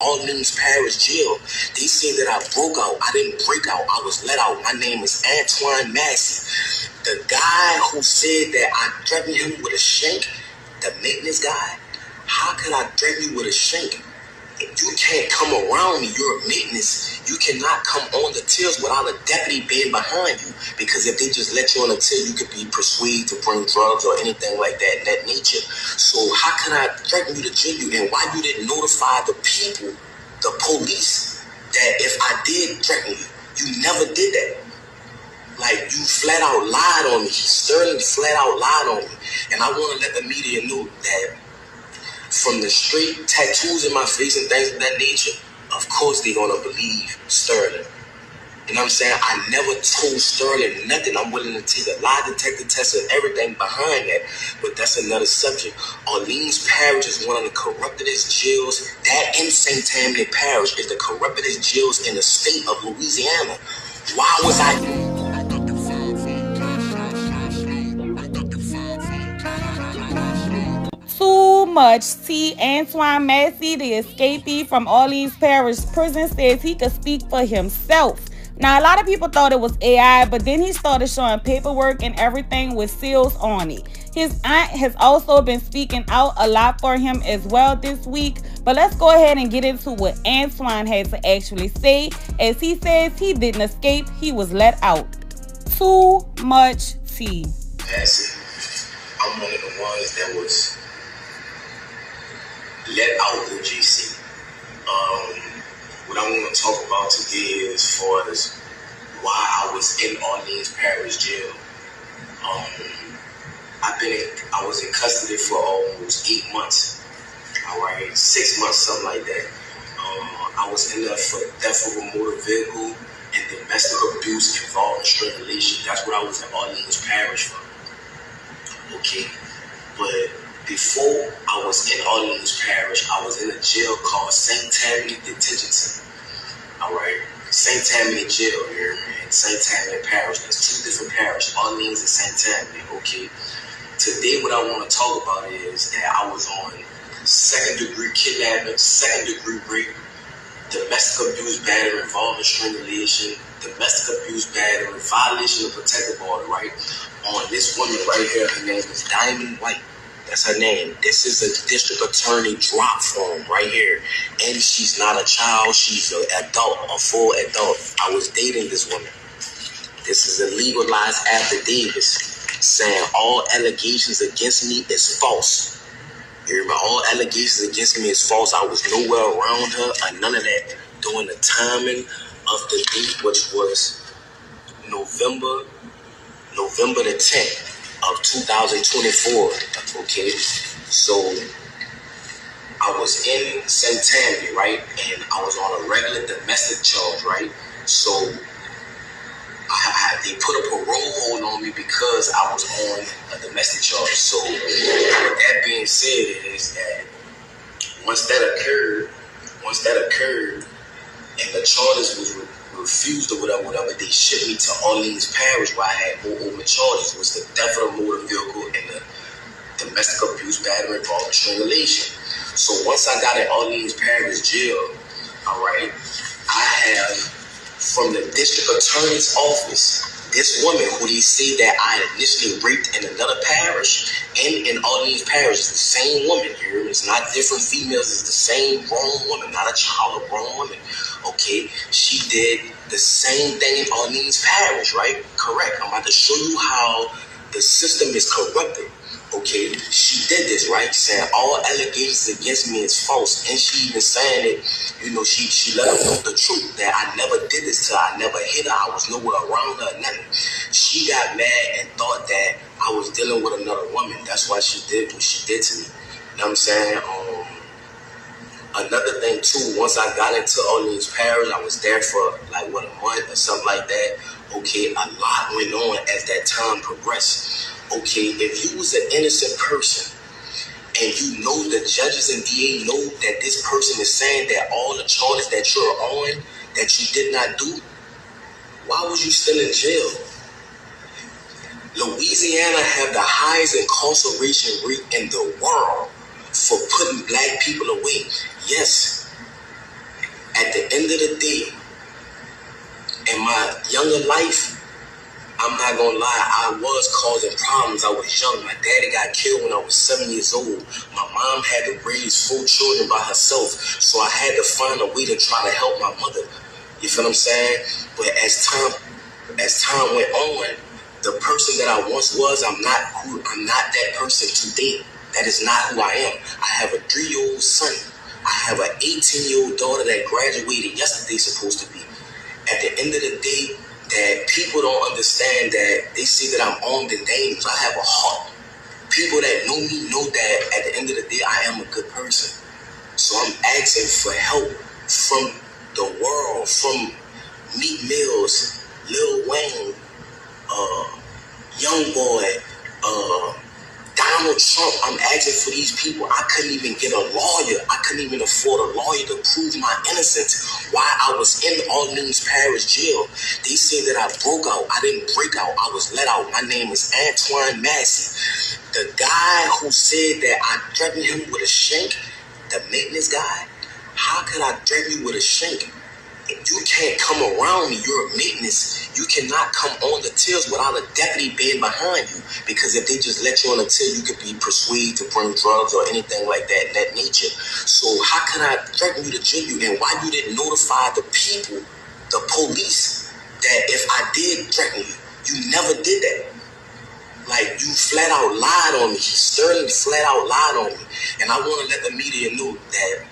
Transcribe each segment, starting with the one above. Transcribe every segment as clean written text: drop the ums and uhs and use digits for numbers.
Orleans Parish Jail. They said that I broke out. I didn't break out. I was let out. My name is Antoine Massey. The guy who said that I threatened him with a shank, the maintenance guy, how could I threaten you with a shank? You can't come around me. You're a maintenance. You cannot come on the tills without a deputy being behind you. Because if they just let you on the till, you could be persuaded to bring drugs or anything like that nature. So how can I threaten you to jail you? And why you didn't notify the people, the police, that if I did threaten you, you never did that? Like, you flat out lied on me. Sterling flat out lied on me. And I want to let the media know that from the straight tattoos in my face and things of that nature, of course they're going to believe Sterling. You know what I'm saying? I never told Sterling nothing. I'm willing to take a lie detector test and everything behind that, but that's another subject. Orleans Parish is one of the corruptedest jails. That in St. Tammany Parish is the corruptedest jails in the state of Louisiana. Why was I... Too much. Antoine Massey, the escapee from Orleans Parish Prison, says he could speak for himself. Now, a lot of people thought it was AI, but then he started showing paperwork and everything with seals on it. His aunt has also been speaking out a lot for him as well this week. But let's go ahead and get into what Antoine had to actually say. As he says, he didn't escape, he was let out. Too much tea. Massey, I'm one of the ones that was let out of GC. What I want to talk about today is as far as why I was in Orleans Parish Jail. I was in custody for almost 8 months. All right, 6 months, something like that. I was in there for theft of a motor vehicle and domestic abuse involving strangulation. That's what I was in Orleans Parish for. Okay, but before I was in Orleans Parish, I was in a jail called St. Tammany Detention Center. All right, St. Tammany Jail here in St. Tammany Parish. There's two different parishes, Orleans and St. Tammany. Okay, today what I want to talk about is that I was on second-degree kidnapping, second-degree rape, domestic abuse, battery involving strangulation, domestic abuse, battery, violation of protective order. Right on this woman right here, her name is Diamond White. That's her name. This is a district attorney drop form right here. And she's not a child. She's an adult, a full adult. I was dating this woman. This is a legalized affidavit saying all allegations against me is false. You hear me? All allegations against me is false. I was nowhere around her or none of that during the timing of the date, which was November the 10th. Of 2024, okay, so I was in St. Tammany, right, and I was on a regular domestic charge, right, so they put a parole hold on me because I was on a domestic charge. So with that being said is that once that occurred, and the charges was refused or whatever, they shipped me to Orleans Parish where I had more open charges. It was the theft of a motor vehicle and the domestic abuse, battery, involving strangulation. So once I got in Orleans Parish Jail, all right, I have from the district attorney's office, this woman who they say that I initially raped in another parish and in Orleans Parish is the same woman here. It's not different females. It's the same grown woman, not a child, a grown woman. Okay, she did the same thing in Orleans Parish, right? Correct. I'm about to show you how the system is corrupted. Okay, she did this, right? Saying all allegations against me is false, and she even saying it. You know, she let them know the truth that I never did this to her. I never hit her. I was nowhere around her, nothing. She got mad and thought that I was dealing with another woman. That's why she did what she did to me. You know what I'm saying? Another thing too, once I got into Orleans Parish, I was there for like a month or something like that. Okay, a lot went on as that time progressed. Okay, if you was an innocent person and you know the judges and DA know that this person is saying that all the charges that you're on that you did not do, why was you still in jail? Louisiana have the highest incarceration rate in the world for putting black people away. Yes, end of the day, in my younger life, I'm not gonna lie, I was causing problems. I was young. My daddy got killed when I was 7 years old. My mom had to raise 4 children by herself, so I had to find a way to try to help my mother. You feel what I'm saying? But as time went on, the person that I once was, I'm not that person today. That is not who I am. I have a 3-year-old son. I have an 18-year-old daughter that graduated yesterday, supposed to be. At the end of the day, that people don't understand that they see that I'm armed and dangerous. I have a heart. People that know me know that at the end of the day, I am a good person. So I'm asking for help from the world, from Meek Mills, Lil Wayne, Youngboy, Donald Trump. I'm asking for these people. I couldn't even get a lawyer. I couldn't even afford a lawyer to prove my innocence while I was in Orleans Parish jail. They said that I broke out. I didn't break out. I was let out. My name is Antoine Massey. The guy who said that I threatened him with a shank, the maintenance guy, how could I threaten you with a shank? You can't come around me. You're a maintenance. You cannot come on the tills without a deputy being behind you. Because if they just let you on the till, you could be persuaded to bring drugs or anything like that nature. So how can I threaten you to jail you? And why you didn't notify the people, the police, that if I did threaten you, you never did that. Like, you flat out lied on me. Sterling flat out lied on me. And I want to let the media know that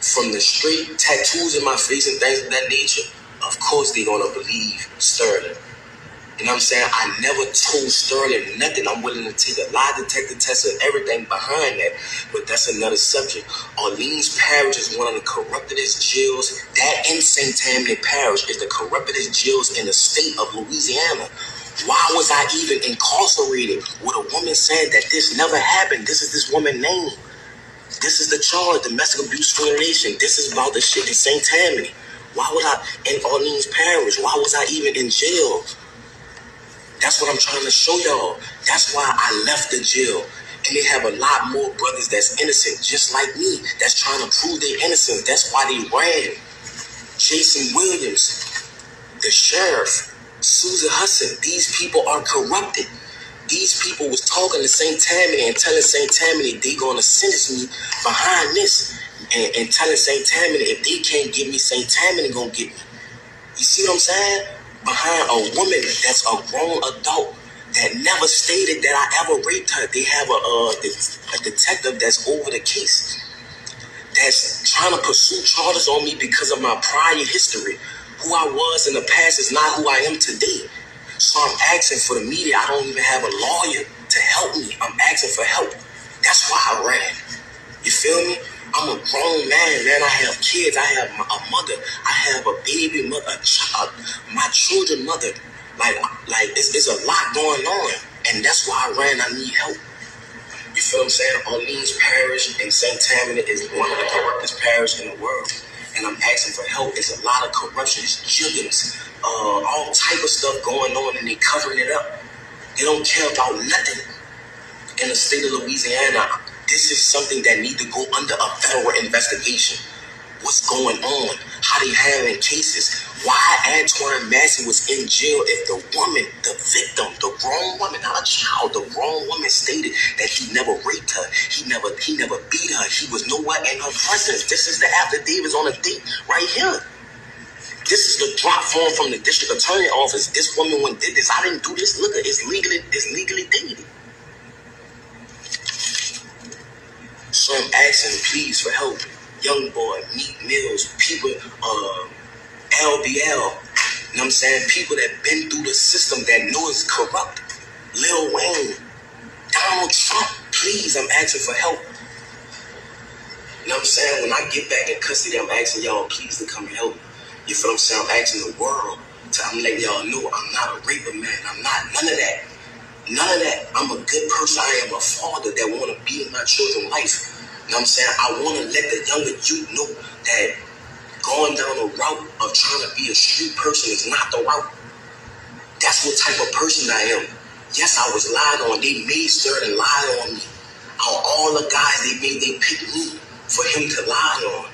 from the straight tattoos in my face and things of that nature, of course they're going to believe Sterling. You know what I'm saying? I never told Sterling nothing. I'm willing to take a lie detector test and everything behind that. But that's another subject. Orleans Parish is one of the corruptedest jails. That in St. Tammany Parish is the corruptedest jails in the state of Louisiana. Why was I even incarcerated with a woman saying that this never happened? This is this woman's name. This is the charge, domestic abuse violation. This is about the shit in St. Tammany. Why was I in Orleans Parish? Why was I even in jail? That's what I'm trying to show y'all. That's why I left the jail. And they have a lot more brothers that's innocent, just like me, that's trying to prove their innocence. That's why they ran. Jason Williams, the sheriff, Susan Hudson, these people are corrupted. These people was talking to St. Tammany and telling St. Tammany they gonna sentence me behind this, and telling St. Tammany if they can't get me, St. Tammany gonna get me. You see what I'm saying? Behind a woman that's a grown adult that never stated that I ever raped her. They have a detective that's over the case, that's trying to pursue charges on me because of my prior history. Who I was in the past is not who I am today. So I'm asking for the media. I don't even have a lawyer to help me. I'm asking for help. That's why I ran. You feel me? I'm a grown man. I have kids. I have a mother. I have a baby mother, my children mother. Like it's a lot going on. And that's why I ran. I need help. You feel what I'm saying? Orleans Parish in St. Tammany is one of the corruptest parishes in the world. And I'm asking for help. It's a lot of corruption. It's jiggins. All type of stuff going on, and they covering it up. They don't care about nothing in the state of Louisiana. This is something that need to go under a federal investigation. What's going on? How they handling cases? Why Antoine Massey was in jail if the woman, the victim, the grown woman, not a child, the grown woman stated that he never raped her. He never beat her. He was nowhere in her presence. This is the affidavits on the date right here. This is the drop form from the district attorney office. This woman went did this. I didn't do this. Look, it's legally dated. So I'm asking, please, for help. Youngboy, Meek Mills, people, LBL. You know what I'm saying? People that been through the system that know it's corrupt. Lil Wayne, Donald Trump. Please, I'm asking for help. You know what I'm saying? When I get back in custody, I'm asking y'all, please, to come and help. You feel what I'm saying? I'm asking the world. I'm letting y'all know I'm not a raper, man. I'm not none of that. None of that. I'm a good person. I am a father that want to be in my children's life. You know what I'm saying? I want to let the younger youth know that going down the route of trying to be a street person is not the route. That's what type of person I am. Yes, I was lied on. They made certain lie on me. All the guys they picked me for him to lie on.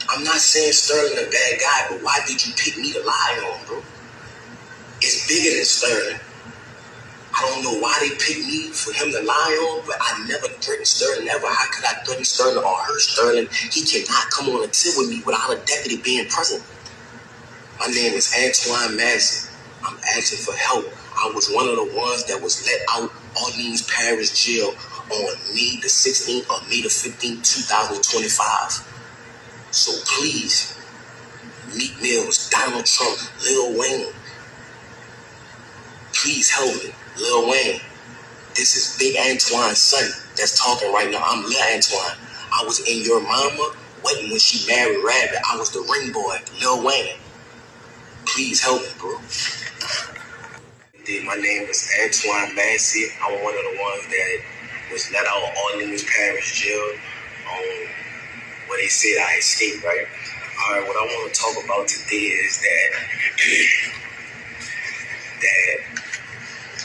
I'm not saying Sterling a bad guy, but why did you pick me to lie on, bro? It's bigger than Sterling. I don't know why they picked me for him to lie on, but I never threatened Sterling ever. How could I threaten Sterling or hurt Sterling? He cannot come on a tip with me without a deputy being present. My name is Antoine Massey. I'm asking for help. I was one of the ones that was let out Orleans Parish Jail on May the 16th or May the 15th, 2025. So please, Meek Mills, Donald Trump, Lil Wayne, please help me. Lil Wayne, this is Big Antoine's son that's talking right now. I'm Lil Antoine. I was in your mama wedding when she married Rabbit. I was the ring boy, Lil Wayne. Please help me, bro. My name is Antoine Massey. I'm one of the ones that was let out of Orleans Parish Jail where they said I escaped, right? All right, what I want to talk about today is that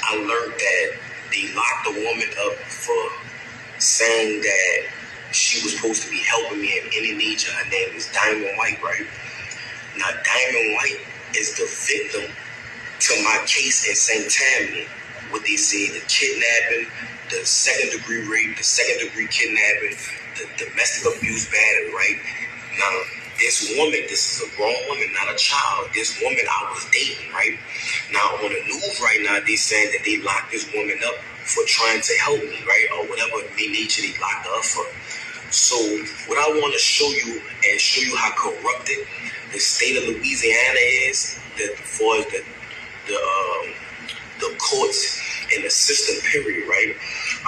I learned that they locked a woman up for saying that she was supposed to be helping me in any nature. Her name is Diamond White, right? Now, Diamond White is the victim to my case in St. Tammany. What they say, the kidnapping, the second-degree rape, the second-degree kidnapping, the domestic abuse battery, right? Now, this woman, this is a grown woman, not a child. This woman I was dating, right? Now, on the news right now, they saying that they locked this woman up for trying to help me, right? Or whatever nature they locked her up for. So, what I want to show you and show you how corrupted the state of Louisiana is, that for the courts and the system, period, right?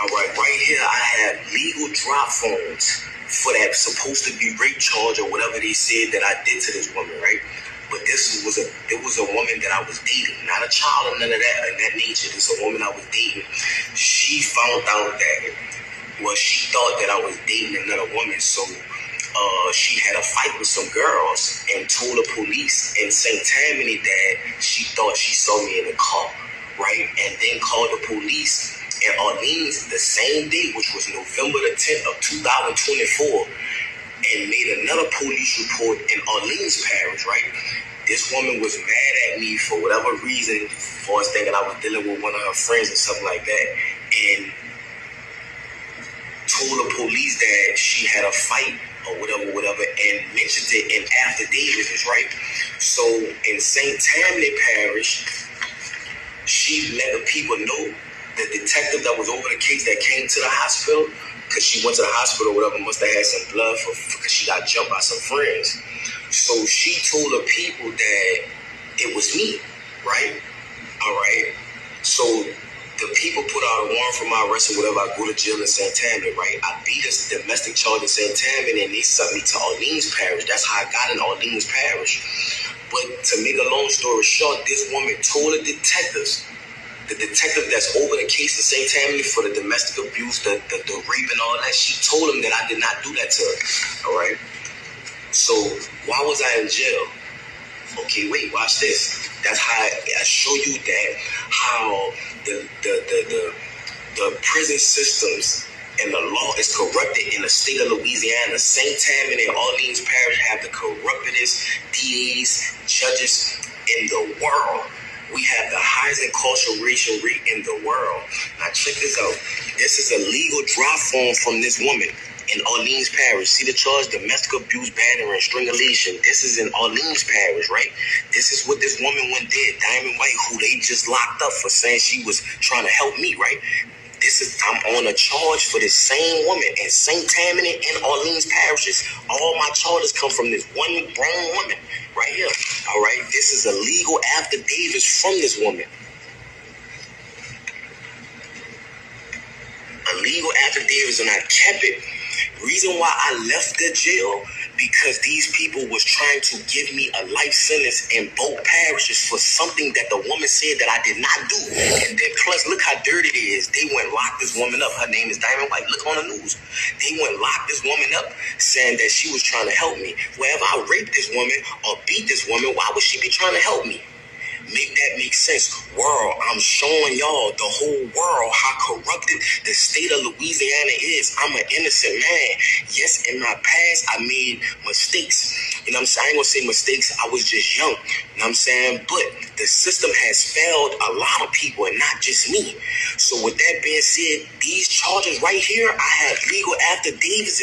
All right here I have legal drop phones for that supposed to be rape charge or whatever they said that I did to this woman, right? But it was a woman that I was dating, not a child or none of that nature. This is a woman I was dating. She found out that, well, she thought that I was dating another woman, so she had a fight with some girls and told the police in St. Tammany that she thought she saw me in the car, right? And then called the police in Orleans the same day, which was November the 10th of 2024, and made another police report in Orleans Parish, right? This woman was mad at me for whatever reason, for us thinking I was dealing with one of her friends or something like that, and told the police that she had a fight or whatever, and mentioned it in affidavits, right? So in St. Tammany Parish, she let the people know, the detective that was over the case that came to the hospital, because she went to the hospital or whatever, must have had some blood because she got jumped by some friends. So she told the people that it was me, right? All right. So the people put out a warrant for my arrest or whatever. I go to jail in St. Tammany, right? I beat a domestic charge in St. Tammany and they sent me to Orleans Parish. That's how I got in Orleans Parish. But to make a long story short, this woman told the detectives, the detective that's over the case in St. Tammany for the domestic abuse, the rape and all that, she told him that I did not do that to her, all right? So why was I in jail? Okay, wait, watch this. That's how I show you that how the prison systems and the law is corrupted in the state of Louisiana. St. Tammany and Orleans Parish have the corruptedest DAs, judges in the world. We have the highest incarceration rate in the world. Now check this out. This is a legal drop form from this woman in Orleans Parish. See the charge? Domestic abuse, battery, and strangulation. This is in Orleans Parish, right? This is what this woman went did. Diamond White, who they just locked up for saying she was trying to help me, right? I'm on a charge for this same woman in St. Tammany and Orleans Parishes. All my charges come from this one grown woman right here. All right, this is a legal affidavit from this woman. A legal affidavit, and I kept it. Reason why I left the jail, because these people was trying to give me a life sentence in both parishes for something that the woman said that I did not do. And then plus, look how dirty it is. They went and locked this woman up. Her name is Diamond White. Look on the news. They went and locked this woman up saying that she was trying to help me. Wherever I raped this woman or beat this woman, why would she be trying to help me? Make that make sense. World, I'm showing y'all, the whole world, how corrupted the state of Louisiana is. I'm an innocent man. Yes, in my past, I made mistakes. You know what I'm saying? I ain't gonna say mistakes. I was just young. You know what I'm saying? But the system has failed a lot of people and not just me. So with that being said, these charges right here, I have legal affidavits.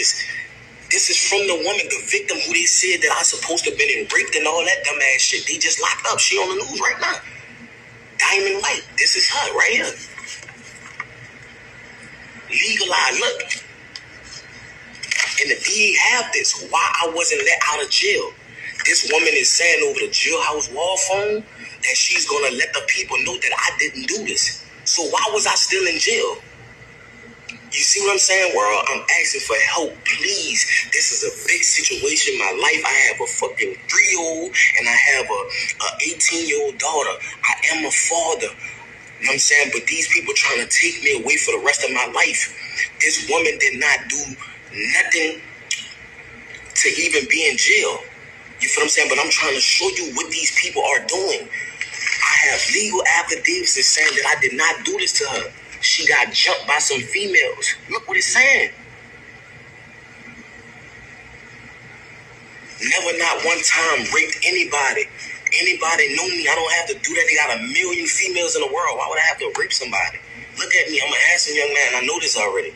This is from the woman, the victim, who they said that I supposed to have been raped and all that dumbass shit. They just locked up. She on the news right now. Diamond White. This is her right here. Legalized. Look. And the DA have this. Why I wasn't let out of jail. This woman is saying over the jailhouse wall phone that she's going to let the people know that I didn't do this. So why was I still in jail? You see what I'm saying, world? I'm asking for help, please. This is a big situation in my life. I have a fucking 3-year-old and I have a 18-year-old daughter. I am a father. You know what I'm saying? But these people trying to take me away for the rest of my life. This woman did not do nothing to even be in jail. You feel what I'm saying? But I'm trying to show you what these people are doing. I have legal affidavits saying that I did not do this to her. She got jumped by some females. Look what it's saying. Never not one time raped anybody. Anybody know me. I don't have to do that. They got 1 million females in the world. Why would I have to rape somebody? Look at me. I'm an handsome young man. I know this already.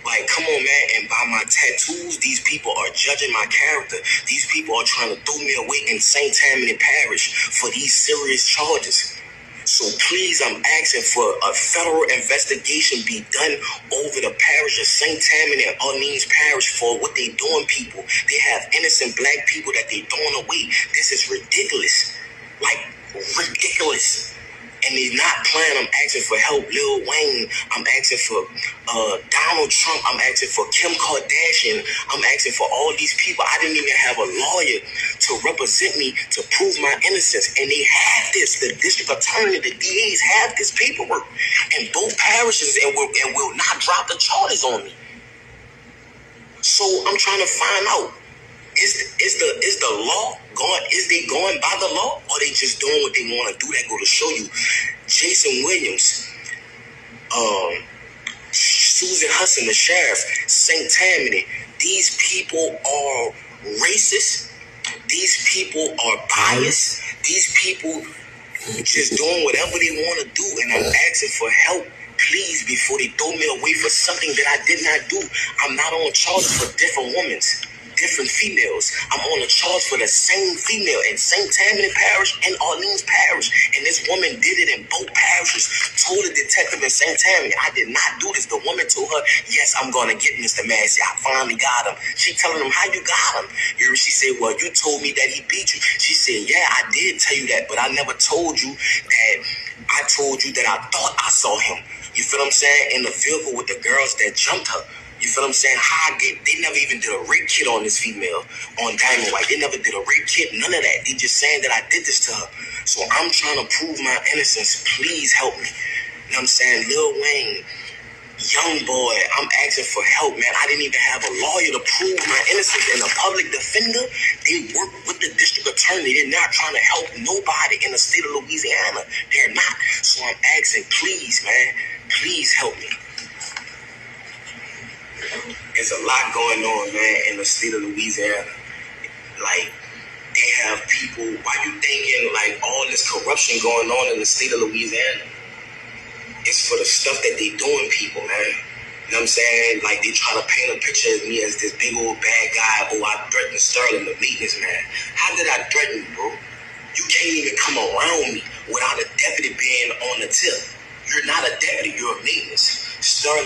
Like, come on, man. And by my tattoos, these people are judging my character. These people are trying to throw me away in St. Tammany Parish for these serious charges. So please, I'm asking for a federal investigation be done over the parish of St. Tammany and Orleans Parish for what they doing, people. They have innocent black people that they throwing away. This is ridiculous. Like, ridiculous. And they're not playing. I'm asking for help. Lil Wayne. I'm asking for Donald Trump. I'm asking for Kim Kardashian. I'm asking for all these people. I didn't even have a lawyer to represent me to prove my innocence. And they have this. The district attorney, the DAs have this paperwork in both parishes and will not drop the charges on me. So I'm trying to find out. Is the law going? Is they going by the law, or they just doing what they want to do? That go to show you, Jason Williams, Susan Hudson, the sheriff, St. Tammany. These people are racist. These people are biased. These people just doing whatever they want to do, and I'm asking for help. Please, before they throw me away for something that I did not do. I'm not on charges for different women, different females. I'm on a charge for the same female in St. Tammany Parish and Orleans Parish. And this woman did it in both parishes. Told the detective in St. Tammany, I did not do this. The woman told her, yes, I'm going to get Mr. Massey. I finally got him. She telling him, how you got him? She said, well, you told me that he beat you. She said, yeah, I did tell you that, but I never told you that. I told you that I thought I saw him. You feel what I'm saying? In the vehicle with the girls that jumped her. You feel what I'm saying? They never even did a rape kit on this female, on Diamond White. They never did a rape kit, none of that. They just saying that I did this to her. So I'm trying to prove my innocence. Please help me. You know what I'm saying? Lil Wayne, Youngboy, I'm asking for help, man. I didn't even have a lawyer to prove my innocence. And a public defender, they work with the district attorney. They're not trying to help nobody in the state of Louisiana. They're not. So I'm asking, please, man, please help me. There's a lot going on, man, in the state of Louisiana. Like, they have people, why you thinking, like, all this corruption going on in the state of Louisiana? It's for the stuff that they doing, people, man. You know what I'm saying? Like, they try to paint a picture of me as this big old bad guy. Oh, I threatened Sterling, the maintenance man. How did I threaten you, bro? You can't even come around me without a deputy being on the tip. You're not a deputy, you're a maintenance. Sterling,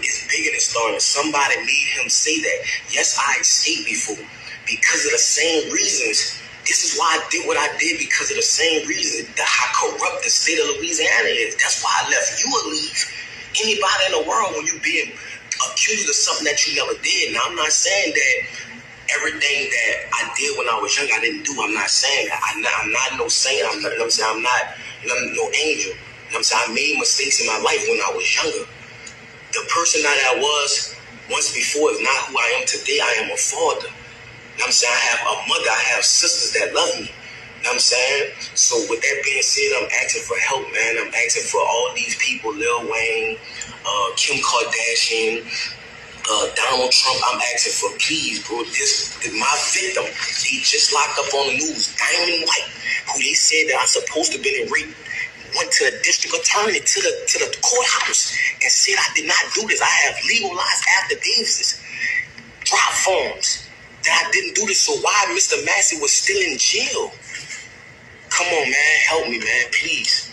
it's bigger than Sterling. Somebody made him say that. Yes, I escaped before because of the same reasons. This is why I did what I did, because of the same reason. How corrupt the state of Louisiana is. That's why I left you a leave. Anybody in the world, when you being accused of something that you never did. Now, I'm not saying that everything that I did when I was young, I didn't do. I'm not saying that. I'm not no saint. I'm not, you know what I'm saying? I'm not no angel. You know what I'm saying? I made mistakes in my life when I was younger. The person that I was once before is not who I am today. I am a father. You know what I'm saying? I have a mother. I have sisters that love me. You know know what I'm saying? So with that being said, I'm asking for help, man. I'm asking for all these people, Lil Wayne, Kim Kardashian, Donald Trump. I'm asking for, please, bro, this my victim. He just locked up on the news, Diamond White, who they said that I'm supposed to have been raped. Went to the district attorney, to the courthouse, and said I did not do this. I have legalized affidavits, drop forms, that I didn't do this. So why Mr. Massey was still in jail? Come on, man. Help me, man. Please.